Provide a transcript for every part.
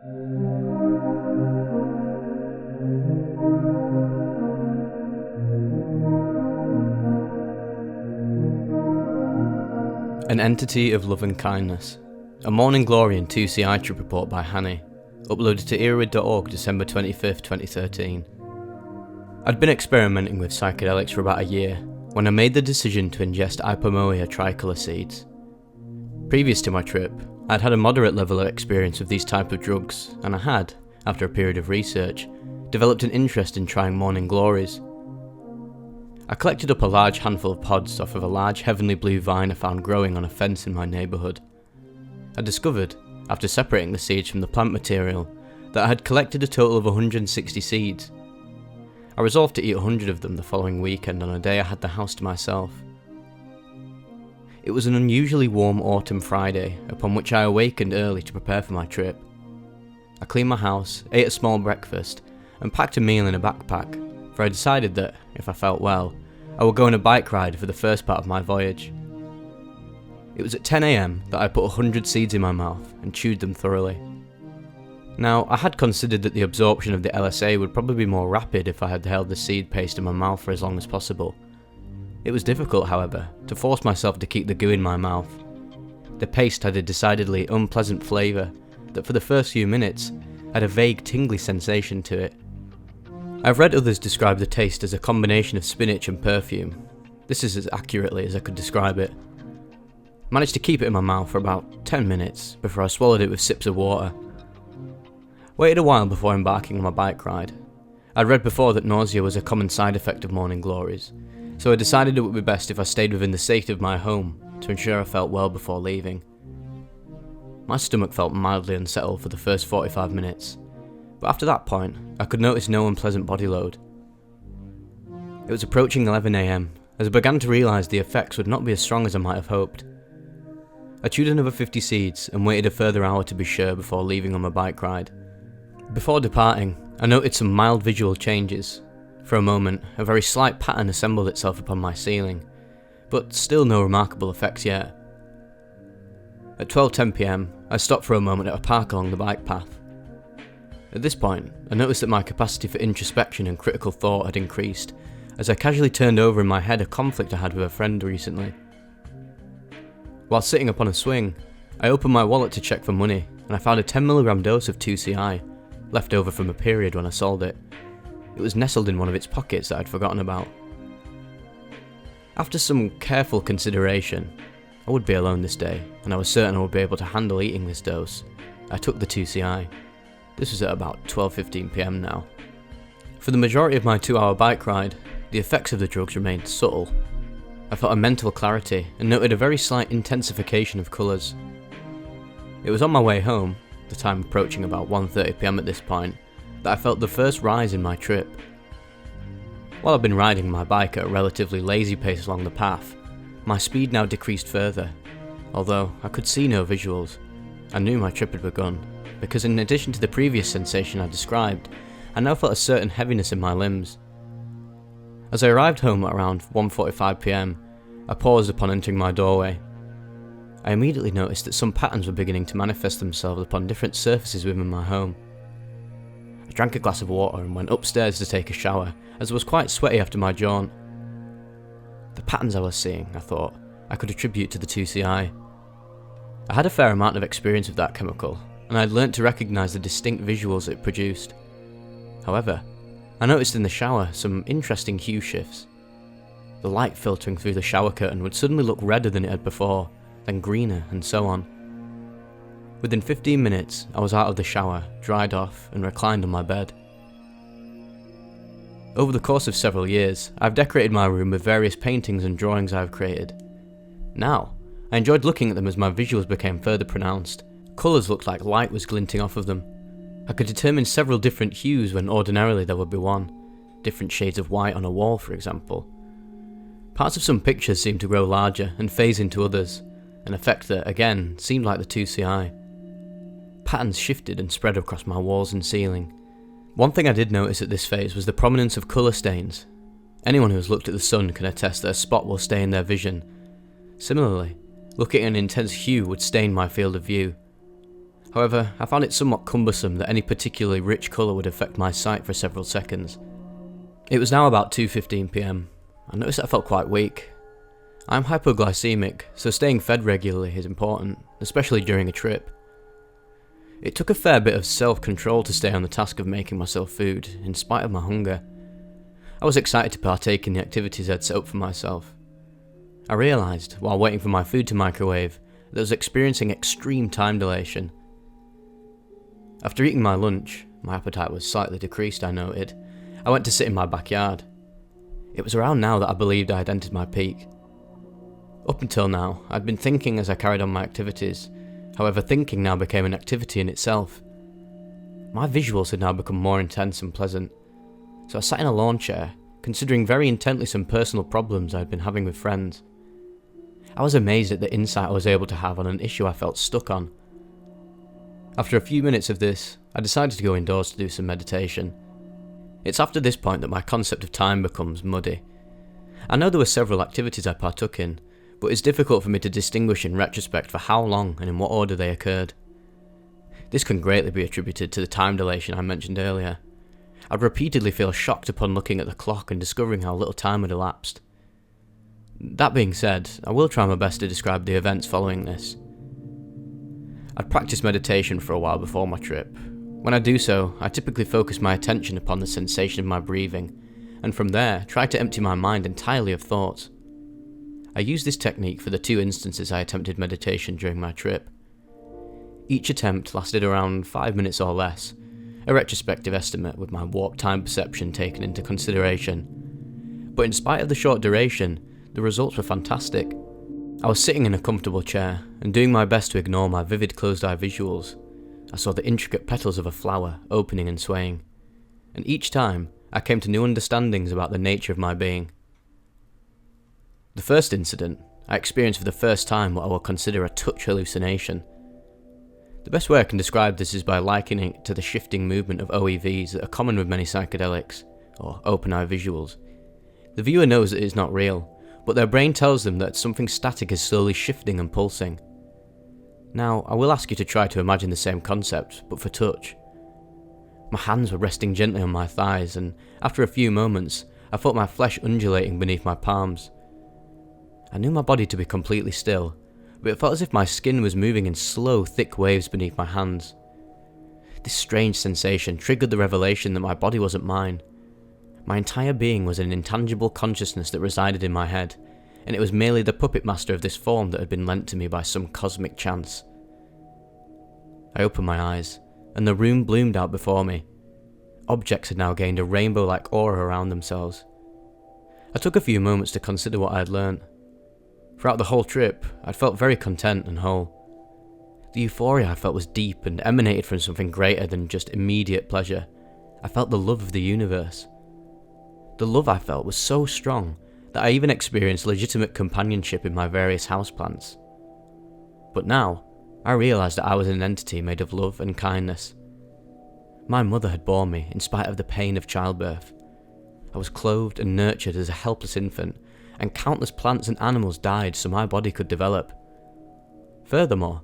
An Entity of Love and Kindness. A Morning Glory and 2C-I trip report by Hanny. Uploaded to earwid.org December 25th, 2013. I'd been experimenting with psychedelics for about a year when I made the decision to ingest Ipomoea tricolor seeds. Previous to my trip, I'd had a moderate level of experience with these type of drugs, and I had, after a period of research, developed an interest in trying morning glories. I collected up a large handful of pods off of a large heavenly blue vine I found growing on a fence in my neighbourhood. I discovered, after separating the seeds from the plant material, that I had collected a total of 160 seeds. I resolved to eat 100 of them the following weekend on a day I had the house to myself. It was an unusually warm autumn Friday, upon which I awakened early to prepare for my trip. I cleaned my house, ate a small breakfast, and packed a meal in a backpack, for I decided that, if I felt well, I would go on a bike ride for the first part of my voyage. It was at 10 AM that I put 100 seeds in my mouth and chewed them thoroughly. Now, I had considered that the absorption of the LSA would probably be more rapid if I had held the seed paste in my mouth for as long as possible. It was difficult, however, to force myself to keep the goo in my mouth. The paste had a decidedly unpleasant flavour that for the first few minutes had a vague tingly sensation to it. I've read others describe the taste as a combination of spinach and perfume. This is as accurately as I could describe it. Managed to keep it in my mouth for about 10 minutes before I swallowed it with sips of water. Waited a while before embarking on my bike ride. I'd read before that nausea was a common side effect of morning glories, so I decided it would be best if I stayed within the safety of my home to ensure I felt well before leaving. My stomach felt mildly unsettled for the first 45 minutes, but after that point, I could notice no unpleasant body load. It was approaching 11 AM as I began to realise the effects would not be as strong as I might have hoped. I chewed another 50 seeds and waited a further hour to be sure before leaving on my bike ride. Before departing, I noted some mild visual changes. For a moment, a very slight pattern assembled itself upon my ceiling, but still no remarkable effects yet. At 12:10 PM, I stopped for a moment at a park along the bike path. At this point, I noticed that my capacity for introspection and critical thought had increased, as I casually turned over in my head a conflict I had with a friend recently. While sitting upon a swing, I opened my wallet to check for money, and I found a 10mg dose of 2C-I, left over from a period when I sold it. It was nestled in one of its pockets that I'd forgotten about. After some careful consideration, I would be alone this day, and I was certain I would be able to handle eating this dose. I took the 2C-I. This was at about 12:15 PM now. For the majority of my 2-hour bike ride, the effects of the drugs remained subtle. I felt a mental clarity and noted a very slight intensification of colours. It was on my way home, the time approaching about 1:30 PM at this point, that I felt the first rise in my trip. While I've been riding my bike at a relatively lazy pace along the path, my speed now decreased further. Although I could see no visuals, I knew my trip had begun, because in addition to the previous sensation I described, I now felt a certain heaviness in my limbs. As I arrived home at around 1:45 PM, I paused upon entering my doorway. I immediately noticed that some patterns were beginning to manifest themselves upon different surfaces within my home. I drank a glass of water and went upstairs to take a shower, as I was quite sweaty after my jaunt. The patterns I was seeing, I thought, I could attribute to the 2C-I. I had a fair amount of experience with that chemical, and I had learnt to recognise the distinct visuals it produced. However, I noticed in the shower some interesting hue shifts. The light filtering through the shower curtain would suddenly look redder than it had before, then greener, and so on. Within 15 minutes, I was out of the shower, dried off, and reclined on my bed. Over the course of several years, I've decorated my room with various paintings and drawings I've created. Now, I enjoyed looking at them as my visuals became further pronounced. Colours looked like light was glinting off of them. I could determine several different hues when ordinarily there would be one. Different shades of white on a wall, for example. Parts of some pictures seemed to grow larger and phase into others, an effect that, again, seemed like the 2C-I. Patterns shifted and spread across my walls and ceiling. One thing I did notice at this phase was the prominence of colour stains. Anyone who has looked at the sun can attest that a spot will stay in their vision. Similarly, looking at an intense hue would stain my field of view. However, I found it somewhat cumbersome that any particularly rich colour would affect my sight for several seconds. It was now about 2:15 PM. I noticed that I felt quite weak. I'm hypoglycemic, so staying fed regularly is important, especially during a trip. It took a fair bit of self-control to stay on the task of making myself food, in spite of my hunger. I was excited to partake in the activities I'd set up for myself. I realised, while waiting for my food to microwave, that I was experiencing extreme time dilation. After eating my lunch, my appetite was slightly decreased, I noted. I went to sit in my backyard. It was around now that I believed I had entered my peak. Up until now, I'd been thinking as I carried on my activities. However, thinking now became an activity in itself. My visuals had now become more intense and pleasant, so I sat in a lawn chair, considering very intently some personal problems I had been having with friends. I was amazed at the insight I was able to have on an issue I felt stuck on. After a few minutes of this, I decided to go indoors to do some meditation. It's after this point that my concept of time becomes muddy. I know there were several activities I partook in, but it's difficult for me to distinguish in retrospect for how long and in what order they occurred. This can greatly be attributed to the time dilation I mentioned earlier. I'd repeatedly feel shocked upon looking at the clock and discovering how little time had elapsed. That being said, I will try my best to describe the events following this. I'd practiced meditation for a while before my trip. When I do so, I typically focus my attention upon the sensation of my breathing, and from there, try to empty my mind entirely of thoughts. I used this technique for the 2 instances I attempted meditation during my trip. Each attempt lasted around 5 minutes or less, a retrospective estimate with my warped time perception taken into consideration. But in spite of the short duration, the results were fantastic. I was sitting in a comfortable chair, and doing my best to ignore my vivid closed-eye visuals. I saw the intricate petals of a flower opening and swaying, and each time I came to new understandings about the nature of my being. The first incident, I experienced for the first time what I will consider a touch hallucination. The best way I can describe this is by likening it to the shifting movement of OEVs that are common with many psychedelics, or open-eye visuals. The viewer knows that it is not real, but their brain tells them that something static is slowly shifting and pulsing. Now, I will ask you to try to imagine the same concept, but for touch. My hands were resting gently on my thighs, and after a few moments, I felt my flesh undulating beneath my palms. I knew my body to be completely still, but it felt as if my skin was moving in slow, thick waves beneath my hands. This strange sensation triggered the revelation that my body wasn't mine. My entire being was an intangible consciousness that resided in my head, and it was merely the puppet master of this form that had been lent to me by some cosmic chance. I opened my eyes, and the room bloomed out before me. Objects had now gained a rainbow-like aura around themselves. I took a few moments to consider what I had learnt. Throughout the whole trip, I'd felt very content and whole. The euphoria I felt was deep and emanated from something greater than just immediate pleasure. I felt the love of the universe. The love I felt was so strong that I even experienced legitimate companionship in my various houseplants. But now, I realised that I was an entity made of love and kindness. My mother had borne me in spite of the pain of childbirth. I was clothed and nurtured as a helpless infant, and countless plants and animals died so my body could develop. Furthermore,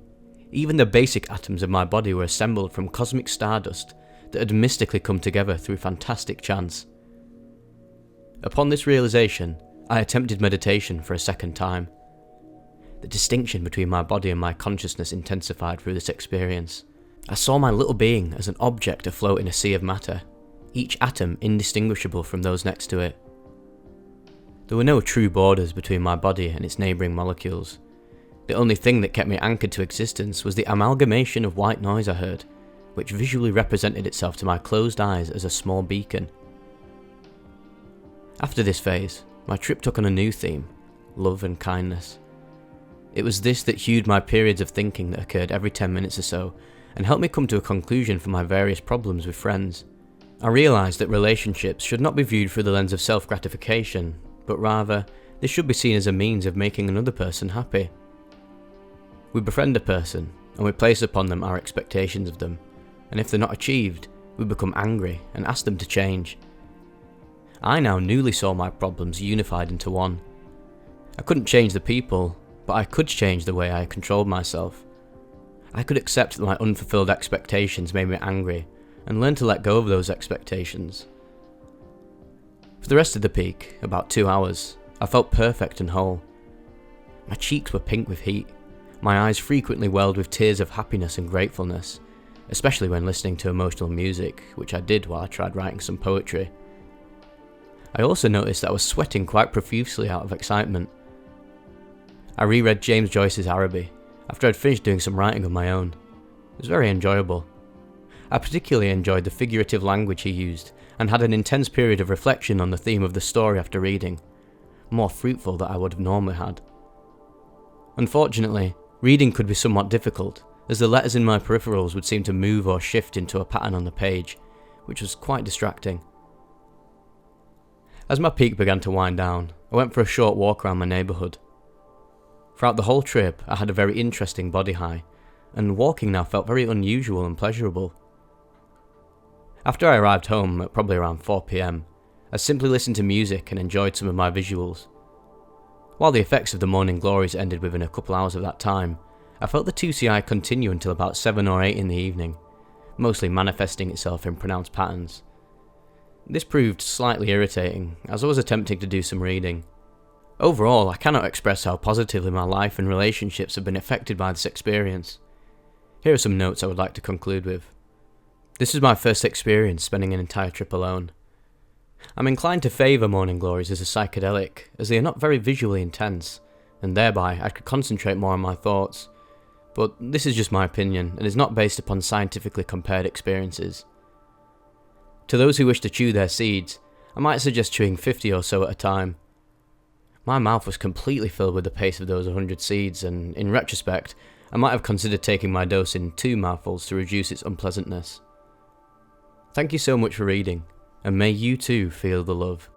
even the basic atoms of my body were assembled from cosmic stardust that had mystically come together through fantastic chance. Upon this realisation, I attempted meditation for a second time. The distinction between my body and my consciousness intensified through this experience. I saw my little being as an object afloat in a sea of matter, each atom indistinguishable from those next to it. There were no true borders between my body and its neighbouring molecules. The only thing that kept me anchored to existence was the amalgamation of white noise I heard, which visually represented itself to my closed eyes as a small beacon. After this phase, my trip took on a new theme: love and kindness. It was this that hued my periods of thinking that occurred every 10 minutes or so, and helped me come to a conclusion for my various problems with friends. I realised that relationships should not be viewed through the lens of self-gratification, but rather, this should be seen as a means of making another person happy. We befriend a person, and we place upon them our expectations of them, and if they're not achieved, we become angry and ask them to change. I now newly saw my problems unified into one. I couldn't change the people, but I could change the way I controlled myself. I could accept that my unfulfilled expectations made me angry, and learn to let go of those expectations. For the rest of the peak, about 2 hours, I felt perfect and whole. My cheeks were pink with heat, my eyes frequently welled with tears of happiness and gratefulness, especially when listening to emotional music, which I did while I tried writing some poetry. I also noticed that I was sweating quite profusely out of excitement. I reread James Joyce's Araby, after I'd finished doing some writing of my own. It was very enjoyable. I particularly enjoyed the figurative language he used, and had an intense period of reflection on the theme of the story after reading, more fruitful than I would have normally had. Unfortunately, reading could be somewhat difficult, as the letters in my peripherals would seem to move or shift into a pattern on the page, which was quite distracting. As my peak began to wind down, I went for a short walk around my neighbourhood. Throughout the whole trip, I had a very interesting body high, and walking now felt very unusual and pleasurable. After I arrived home at probably around 4 PM, I simply listened to music and enjoyed some of my visuals. While the effects of the morning glories ended within a couple hours of that time, I felt the 2C-I continue until about 7 or 8 in the evening, mostly manifesting itself in pronounced patterns. This proved slightly irritating, as I was attempting to do some reading. Overall, I cannot express how positively my life and relationships have been affected by this experience. Here are some notes I would like to conclude with. This is my first experience spending an entire trip alone. I'm inclined to favour morning glories as a psychedelic, as they are not very visually intense, and thereby I could concentrate more on my thoughts. But this is just my opinion, and is not based upon scientifically compared experiences. To those who wish to chew their seeds, I might suggest chewing 50 or so at a time. My mouth was completely filled with the pace of those 100 seeds, and in retrospect, I might have considered taking my dose in 2 mouthfuls to reduce its unpleasantness. Thank you so much for reading, and may you too feel the love.